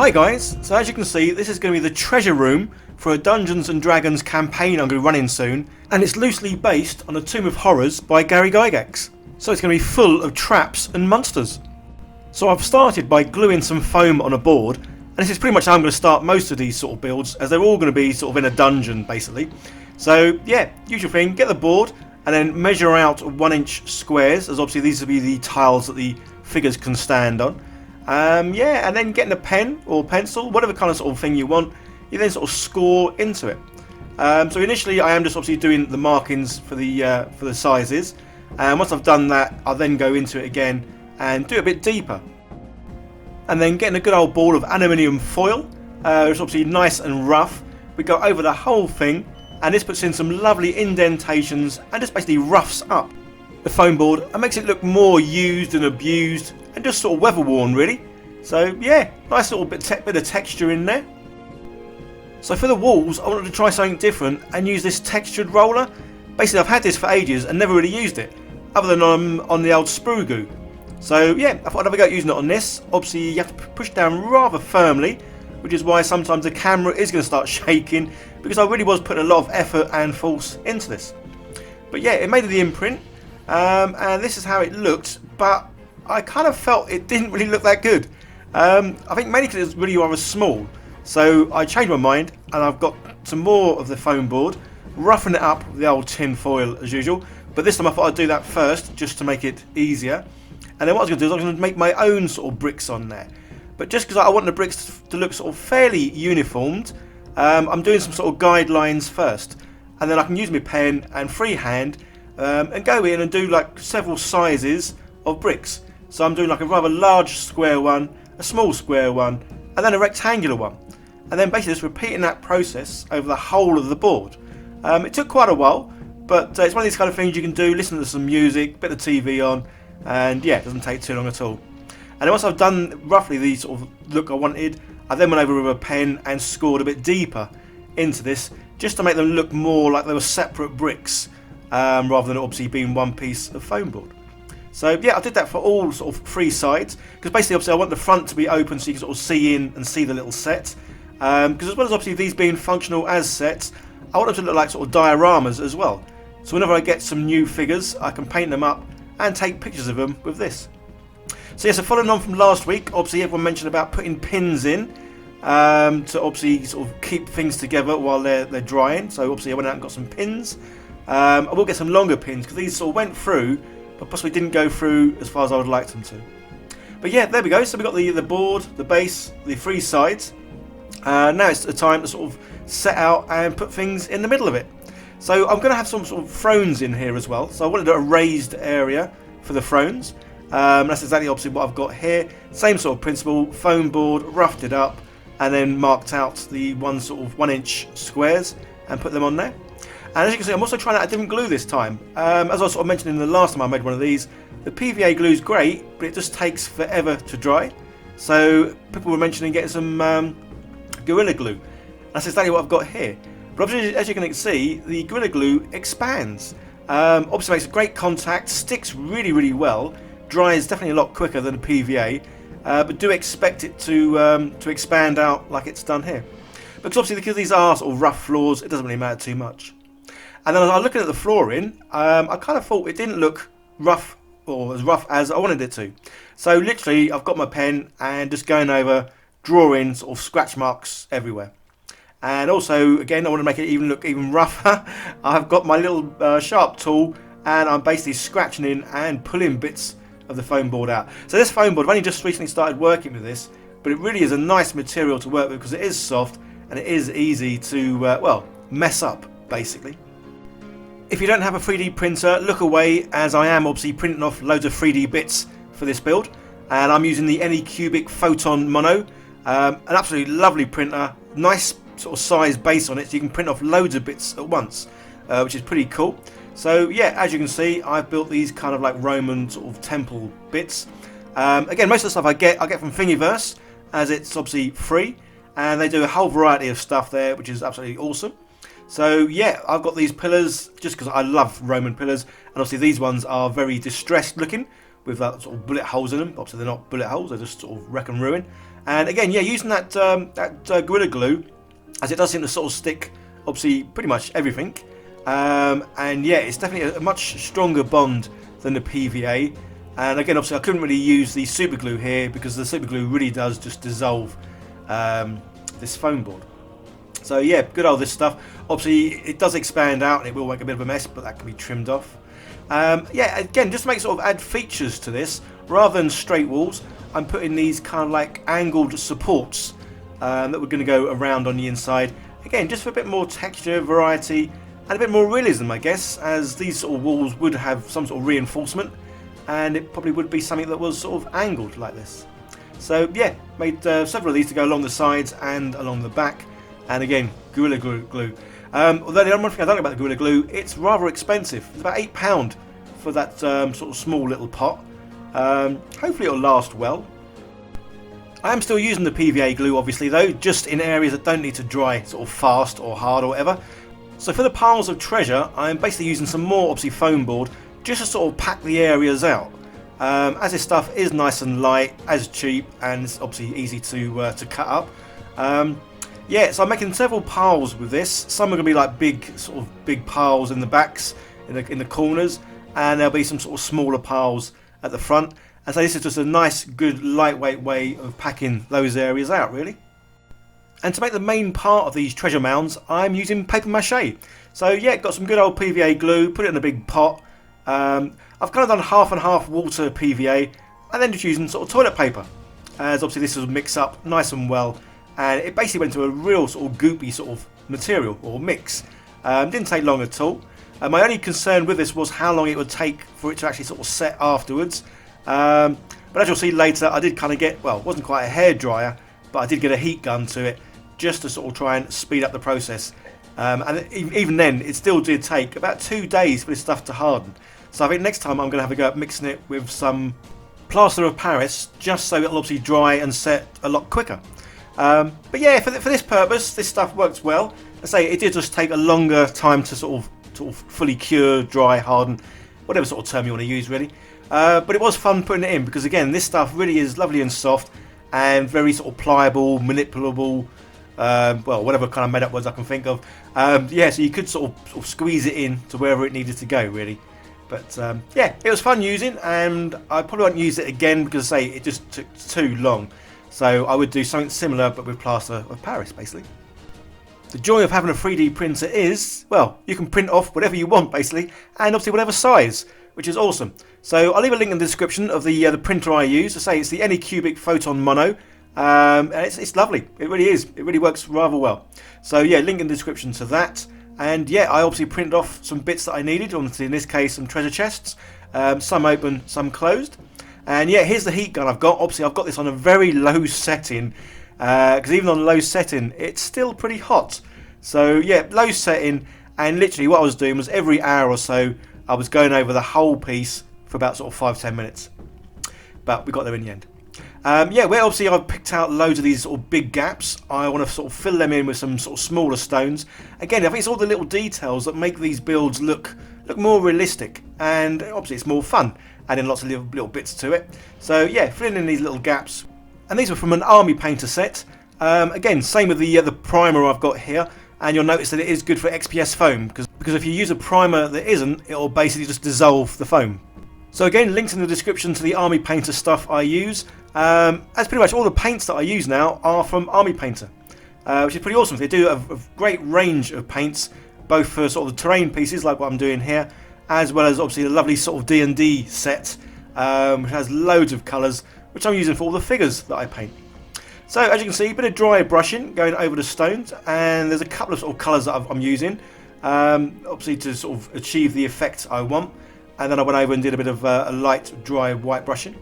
Hi guys, so as you can see this is going to be the treasure room for a Dungeons and Dragons campaign I'm going to be running soon, and it's loosely based on A Tomb of Horrors by Gygax. So it's going to be full of traps and monsters. So I've started by gluing some foam on a board, and this is pretty much how I'm going to start most of these sort of builds, as they're all going to be sort of in a dungeon basically. So yeah, usual thing, get the board and then measure out 1-inch squares, as obviously these will be the tiles that the figures can stand on. Yeah, and then getting a pen or pencil, whatever kind of sort of thing you want, you then sort of score into it. So initially I am just obviously doing the markings for the sizes, and once I've done that I'll then go into it again and do it a bit deeper. And then getting a good old ball of aluminium foil, it's obviously nice and rough. We go over the whole thing, and this puts in some lovely indentations and just basically roughs up the foam board and makes it look more used and abused and just sort of weather worn really. So yeah, nice little bit of texture in there. So for the walls I wanted to try something different and use this textured roller. Basically I've had this for ages and never really used it, other than on the old sprue goo. So yeah, I thought I'd have a go at using it on this. Obviously you have to push down rather firmly, which is why sometimes the camera is going to start shaking, because I really was putting a lot of effort and force into this. But yeah, it made the imprint, and this is how it looked, but I kind of felt it didn't really look that good. I think mainly because it's really rather small. So I changed my mind and I've got some more of the foam board, roughing it up with the old tin foil as usual, but this time I thought I'd do that first just to make it easier. And then what I was going to do is I was going to make my own sort of bricks on there. But just because I want the bricks to look sort of fairly uniformed, I'm doing some sort of guidelines first, and then I can use my pen and freehand and go in and do like several sizes of bricks. So I'm doing like a rather large square one, a small square one, and then a rectangular one, and then basically just repeating that process over the whole of the board. It took quite a while, but it's one of these kind of things you can do, listen to some music, bit of TV on, and yeah, it doesn't take too long at all. And then once I've done roughly the sort of look I wanted, I then went over with a pen and scored a bit deeper into this, just to make them look more like they were separate bricks, rather than obviously being one piece of foam board. So yeah, I did that for all sort of three sides, because basically obviously I want the front to be open so you can sort of see in and see the little set. Because as well as obviously these being functional as sets, I want them to look like sort of dioramas as well. So whenever I get some new figures, I can paint them up and take pictures of them with this. So yeah, so following on from last week, obviously everyone mentioned about putting pins in to obviously sort of keep things together while they're drying. So obviously I went out and got some pins. I will get some longer pins because these sort of went through, but possibly didn't go through as far as I would like them to. But yeah, there we go. So we got the board, the base, the three sides. Now it's the time to sort of set out and put things in the middle of it. So I'm going to have some sort of thrones in here as well. So I wanted a raised area for the thrones. That's exactly obviously what I've got here. Same sort of principle, foam board, roughed it up, and then marked out the 1-inch squares and put them on there. And as you can see, I'm also trying out a different glue this time. As I was sort of mentioning the last time I made one of these, the PVA glue is great, but it just takes forever to dry. So people were mentioning getting some Gorilla Glue. That's exactly what I've got here. But obviously, as you can see, the Gorilla Glue expands. Obviously makes great contact, sticks really, really well, dries definitely a lot quicker than a PVA, but do expect it to expand out like it's done here. Because obviously because these are sort of rough floors, it doesn't really matter too much. And then as I was looking at the flooring, I kind of thought it didn't look rough or as rough as I wanted it to. So literally I've got my pen and just going over, drawing sort of scratch marks everywhere. And also again, I want to make it look even rougher. I've got my little sharp tool and I'm basically scratching in and pulling bits of the foam board out. So this foam board, I've only just recently started working with this, but it really is a nice material to work with because it is soft and it is easy to well, mess up basically. If you don't have a 3D printer, look away, as I am obviously printing off loads of 3D bits for this build, and I'm using the Anycubic Photon Mono, an absolutely lovely printer, nice sort of size base on it, so you can print off loads of bits at once, which is pretty cool. So yeah, as you can see, I've built these kind of like Roman sort of temple bits. Again, most of the stuff I get from Thingiverse, as it's obviously free, and they do a whole variety of stuff there, which is absolutely awesome. So yeah, I've got these pillars just because I love Roman pillars, and obviously these ones are very distressed looking with that sort of bullet holes in them. Obviously they're not bullet holes, they're just sort of wreck and ruin. And again, yeah, using that Gorilla Glue, as it does seem to sort of stick, obviously, pretty much everything. And yeah, it's definitely a much stronger bond than the PVA. And again, obviously, I couldn't really use the super glue here because the super glue really does just dissolve this foam board. So yeah, good old this stuff. Obviously, it does expand out and it will make a bit of a mess, but that can be trimmed off. Yeah, again, just to make sort of add features to this, rather than straight walls, I'm putting these kind of like angled supports that we're going to go around on the inside. Again, just for a bit more texture, variety, and a bit more realism, I guess, as these sort of walls would have some sort of reinforcement, and it probably would be something that was sort of angled like this. So yeah, made several of these to go along the sides and along the back, and again, Gorilla Glue. Although the one thing I don't know about the Gorilla Glue, it's rather expensive. It's about £8 for that sort of small little pot. Hopefully it'll last well. I am still using the PVA glue obviously though, just in areas that don't need to dry sort of fast or hard or whatever. So for the piles of treasure, I'm basically using some more obviously foam board just to sort of pack the areas out. As this stuff is nice and light, as cheap, and it's obviously easy to cut up. Yeah, so I'm making several piles with this. Some are going to be like big piles in the backs, in the corners, and there'll be some sort of smaller piles at the front. And so this is just a nice, good, lightweight way of packing those areas out, really. And to make the main part of these treasure mounds, I'm using paper mache. So yeah, got some good old PVA glue, put it in a big pot. I've kind of done half and half water PVA, and then just using sort of toilet paper, as obviously this will mix up nice and well. And it basically went to a real sort of goopy sort of material or mix. Didn't take long at all. My only concern with this was how long it would take for it to actually sort of set afterwards. But as you'll see later, I did kind of get, well, it wasn't quite a hairdryer, but I did get a heat gun to it just to sort of try and speed up the process. And even then, it still did take about 2 days for this stuff to harden. So I think next time I'm going to have a go at mixing it with some plaster of Paris, just so it'll obviously dry and set a lot quicker. But yeah, for this purpose, this stuff works well. I say it did just take a longer time to sort of fully cure, dry, harden, whatever sort of term you want to use, really. But it was fun putting it in because again, this stuff really is lovely and soft and very sort of pliable, manipulable. Well, whatever kind of made up words I can think of. Yeah, so you could sort of squeeze it in to wherever it needed to go, really. But yeah, it was fun using, and I probably won't use it again because I say it just took too long. So I would do something similar but with plaster of Paris, basically. The joy of having a 3D printer is, well, you can print off whatever you want, basically, and obviously whatever size, which is awesome. So I'll leave a link in the description of the printer I use. I say it's the Anycubic Photon Mono, and it's lovely. It really is. It really works rather well. So yeah, link in the description to that. And yeah, I obviously printed off some bits that I needed, obviously in this case some treasure chests, some open, some closed. And yeah, here's the heat gun I've got. Obviously I've got this on a very low setting, because even on low setting it's still pretty hot. So yeah, low setting, and literally what I was doing was every hour or so I was going over the whole piece for about sort of 5-10 minutes. But we got there in the end. Yeah, well, obviously I've picked out loads of these sort of big gaps. I want to sort of fill them in with some sort of smaller stones. Again, I think it's all the little details that make these builds look more realistic, and obviously it's more fun, adding lots of little bits to it. So yeah, filling in these little gaps. And these were from an army painter set. Again, same with the primer I've got here, and you'll notice that it is good for XPS foam, because if you use a primer that isn't, it'll basically just dissolve the foam. So again, links in the description to the Army Painter stuff I use. As pretty much all the paints that I use now are from Army Painter, which is pretty awesome. They do a great range of paints, both for sort of the terrain pieces like what I'm doing here, as well as obviously the lovely sort of D&D set, which has loads of colours, which I'm using for all the figures that I paint. So as you can see, a bit of dry brushing going over the stones, and there's a couple of sort of colours that I'm using, obviously to sort of achieve the effect I want. And then I went over and did a bit of a light, dry white brushing.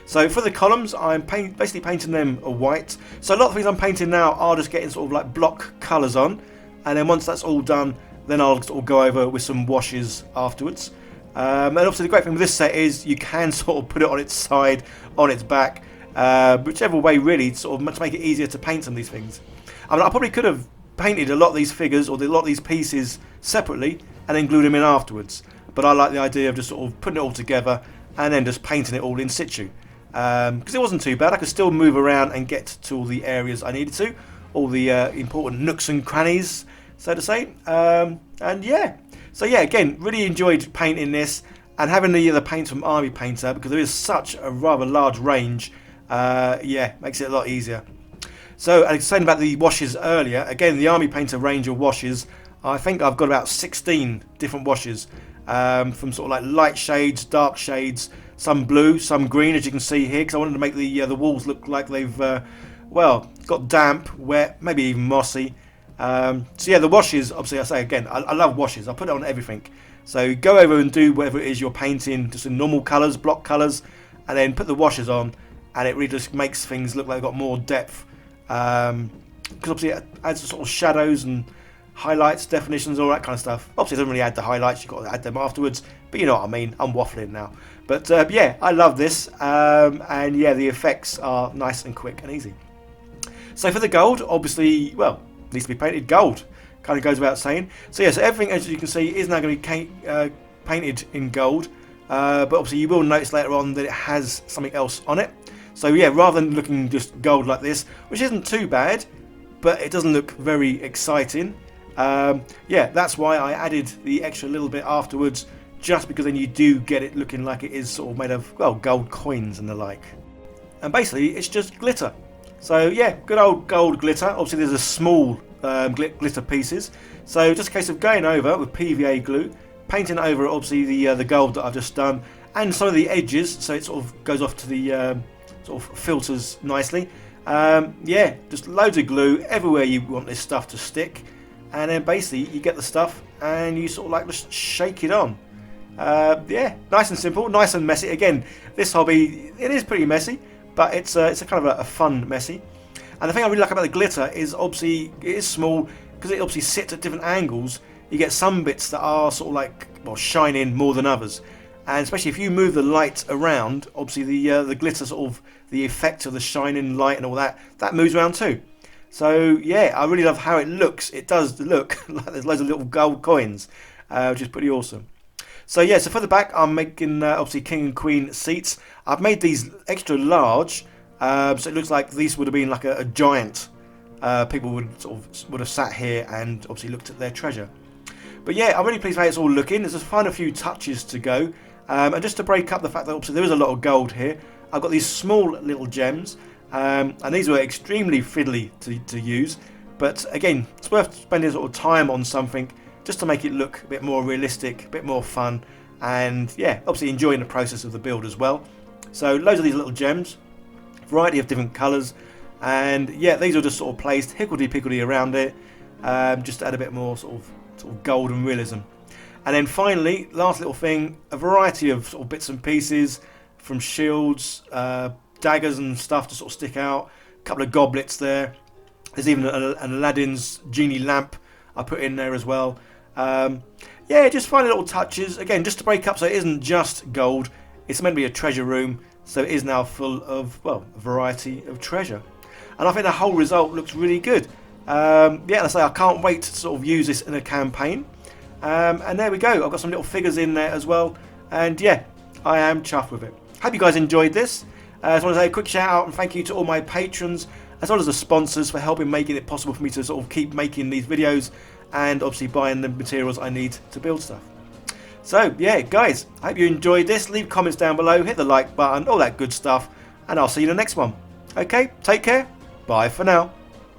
So for the columns, I'm basically painting them a white. So a lot of things I'm painting now are just getting sort of like block colours on. And then once that's all done, then I'll sort of go over with some washes afterwards. And obviously the great thing with this set is you can sort of put it on its side, on its back, whichever way really, to sort of make it easier to paint some of these things. I mean, I probably could have painted a lot of these figures or a lot of these pieces separately and then glued them in afterwards. But I like the idea of just sort of putting it all together and then just painting it all in situ. because it wasn't too bad. I could still move around and get to all the areas I needed to, all the important nooks and crannies, so to say. And yeah, so yeah, again, really enjoyed painting this, and having the paints from Army Painter, because there is such a rather large range. Yeah, makes it a lot easier. So, I was saying about the washes earlier. Again, the Army Painter range of washes, I think I've got about 16 different washes, from sort of like light shades, dark shades, some blue, some green, as you can see here, because I wanted to make the walls look like they've well, got damp, wet, maybe even mossy. So yeah, the washes, obviously, I say again, I love washes. I put it on everything. So go over and do whatever it is you're painting, just in normal colours, block colours, and then put the washes on, and it really just makes things look like they've got more depth. Because obviously it adds sort of shadows and highlights, definitions, all that kind of stuff. Obviously it doesn't really add the highlights, you've got to add them afterwards, but you know what I mean. I'm waffling now. But yeah, I love this, and yeah, the effects are nice and quick and easy. So for the gold, obviously, well, needs to be painted gold. Kind of goes without saying. So yeah, so everything, as you can see, is now going to be painted in gold. But obviously you will notice later on that it has something else on it. So yeah, rather than looking just gold like this, which isn't too bad, but it doesn't look very exciting. Yeah, that's why I added the extra little bit afterwards, just because then you do get it looking like it is sort of made of, well, gold coins and the like. And basically it's just glitter. So yeah, good old gold glitter. Obviously there's a small glitter pieces. So just a case of going over with PVA glue, painting over obviously the gold that I've just done, and some of the edges, so it sort of goes off to the sort of filters nicely. Yeah, just loads of glue everywhere you want this stuff to stick, and then basically you get the stuff and you sort of like just shake it on. Yeah, nice and simple, nice and messy. Again, this hobby, it is pretty messy, but it's a kind of a fun messy. And the thing I really like about the glitter is obviously it is small, because it obviously sits at different angles. You get some bits that are sort of like, well, shine more than others. And especially if you move the light around, obviously the glitter sort of, the effect of the shining light and all that moves around too. So yeah, I really love how it looks. It does look like there's loads of little gold coins, which is pretty awesome. So yeah, so for the back I'm making obviously king and queen seats. I've made these extra large, so it looks like these would have been like a giant. People would have sat here and obviously looked at their treasure. But yeah, I'm really pleased with how it's all looking. There's just a few touches to go. And just to break up the fact that obviously there is a lot of gold here, I've got these small little gems, and these were extremely fiddly to use. But again, it's worth spending sort of time on something just to make it look a bit more realistic, a bit more fun, and yeah, obviously enjoying the process of the build as well. So loads of these little gems, variety of different colours, and yeah, these are just sort of placed higgledy-piggledy around it, just to add a bit more sort of golden realism. And then finally, last little thing, a variety of sort of bits and pieces, from shields, daggers and stuff to sort of stick out, a couple of goblets there. There's even an Aladdin's genie lamp I put in there as well. Yeah, just finding little touches, again, just to break up so it isn't just gold, it's meant to be a treasure room, so it is now full of, well, a variety of treasure. And I think the whole result looks really good. Yeah, and I say I can't wait to sort of use this in a campaign. And there we go, I've got some little figures in there as well, and yeah, I am chuffed with it. Hope you guys enjoyed this. I just want to say a quick shout out and thank you to all my patrons, as well as the sponsors, for helping making it possible for me to sort of keep making these videos, and obviously buying the materials I need to build stuff. So yeah guys, I hope you enjoyed this. Leave comments down below, hit the like button, all that good stuff, and I'll see you in the next one. Okay, take care, bye for now.